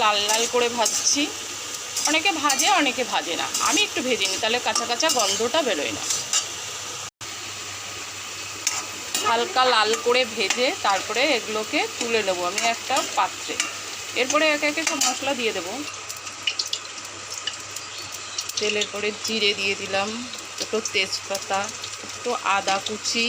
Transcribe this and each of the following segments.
লাল লাল করে ভাজছি। অনেকে ভাজে অনেকে ভাজে না, আমি একটু ভেজে নিই, তাহলে কাঁচা কাঁচা গন্ধটা বেরোয় না। হালকা লাল করে ভেজে তারপরে এগুলোকে তুলে নেবো আমি একটা পাত্রে। এরপরে একে একে সব মশলা দিয়ে দেবো। তেলের পরে জিরে দিয়ে দিলাম, একটু তেজপাতা, একটু আদা কুচি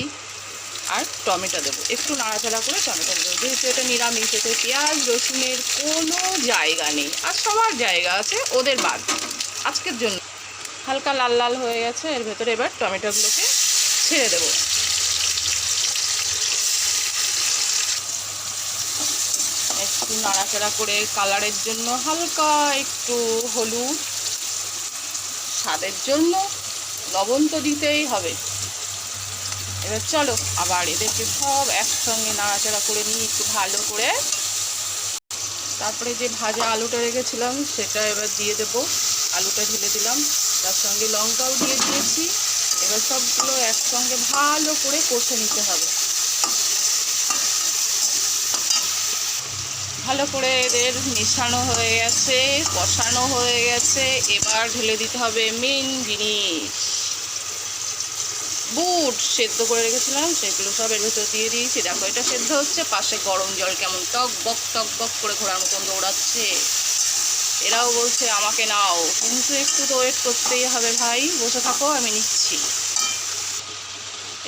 আর টমেটো দেবো। একটু নাড়াচাড়া করে টমেটো দেবো। যেহেতু এটা নিরামিষ, এতে পেঁয়াজ রসুনের কোনো জায়গা নেই, আর সবার জায়গা আছে, ওদের বাদ আজকের জন্য। হালকা লাল লাল হয়ে গেছে, এর ভেতরে এবার টমেটোগুলোকে ছেড়ে দেবো। একটু নাড়াচাড়া করে কালারের জন্য হালকা একটু হলুদ, স্বাদের জন্য লবণ তো দিতেই হবে। এবার চলো আবার এদেরকে সব একসঙ্গে নাড়াচাড়া করে নিই একটু ভালো করে। তারপরে যে ভাজা আলুটা রেখেছিলাম সেটা এবার দিয়ে দেবো। আলুটা ঢেলে দিলাম, তার সঙ্গে লঙ্কাও দিয়ে দিয়েছি। এবার সবগুলো একসঙ্গে ভালো করে কষে নিতে হবে। ভালো করে এদের মেশানো হয়ে গেছে, কষানো হয়ে গেছে। এবার ঢেলে দিতে হবে মেন জিনিস, বুট সেদ্ধ করে রেখেছিলাম, সেগুলো সব এর ভেতর দিয়ে দিয়েছি। দেখো এটা সেদ্ধ হচ্ছে, পাশে গরম জল কেমন টক বক করে ঘোড়ার মতন দৌড়াচ্ছে। এরাও বলছে আমাকে নাও, কিন্তু একটু তো ওয়েট করতেই হবে ভাই, বসে থাকো আমি নিচ্ছি।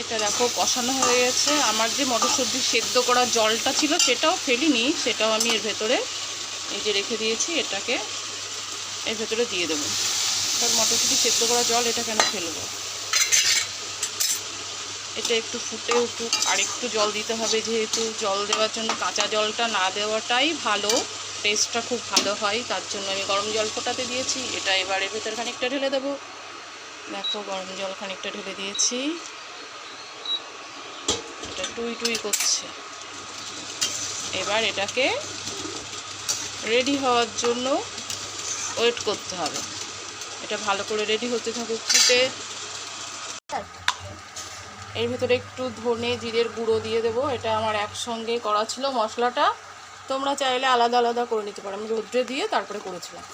এটা দেখো কষানো হয়ে গেছে। আমার যে মটরশুঁটি সেদ্ধ করা জলটা ছিল সেটাও ফেলিনি, সেটাও আমি এর ভেতরে এই যে রেখে দিয়েছি, এটাকে এর ভেতরে দিয়ে দেবো। মটরশুঁটি সেদ্ধ করা জল এটা কেন ফেলবো। এটা একটু ফুটে উঠুক, আর একটু জল দিতে হবে, যেহেতু জল দেওয়ার জন্য কাঁচা জলটা না দেওয়াটাই ভালো, টেস্টটা খুব ভালো হয়, তার জন্য আমি গরম জল ফোটাতে দিয়েছি। এটা এবার এর ভেতর খানিকটা ঢেলে দেবো। দেখো গরম জল খানিকটা ঢেলে দিয়েছি, এটা টুই টুই করছে। এবার এটাকে রেডি হওয়ার জন্য ওয়েট করতে হবে। এটা ভালো করে রেডি হতে থাকুক ফুটে। এর ভিতরে একটু ধনে জিরের গুঁড়ো দিয়ে দেবো। এটা আমার একসঙ্গে করা ছিল মশলাটা, তোমরা চাইলে আলাদা আলাদা করে নিতে পারো, আমি রোদ্রে দিয়ে তারপরে করেছিলাম।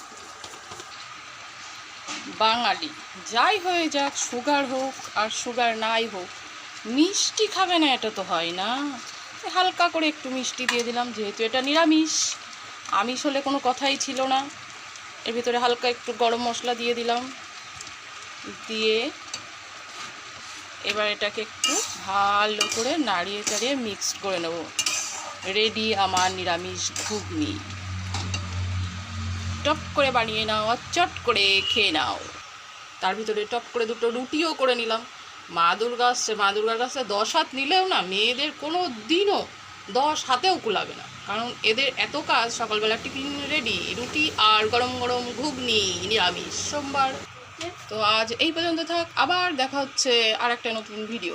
বাঙালি যাই হয়ে যাক, সুগার হোক আর সুগার নাই হোক, মিষ্টি খাবে না এটা তো হয় না। হালকা করে একটু মিষ্টি দিয়ে দিলাম, যেহেতু এটা নিরামিষ, আমিষ হলে কোনো কথাই ছিল না। এর ভিতরে হালকা একটু গরম মশলা দিয়ে দিলাম, দিয়ে এবার এটাকে একটু ভালো করে নাড়িয়ে চাড়িয়ে মিক্সড করে নেব। রেডি আমার নিরামিষ ঘুগনি। টপ করে বানিয়ে নাও আর চট করে খেয়ে নাও। তার ভিতরে টপ করে দুটো রুটিও করে নিলাম। মা দুর্গা আসছে, মা দুর্গার কাছে 10 হাত নিলেও না, মেয়েদের কোনো দিনও 10 হাতেও কুলাবে না, কারণ এদের এত কাজ। সকালবেলা টিফিন রেডি, রুটি আর গরম গরম ঘুগনি, নিরামিষ সোমবার। তো আজ এই পর্যন্ত থাক, আবার দেখা হচ্ছে আর একটা নতুন ভিডিও।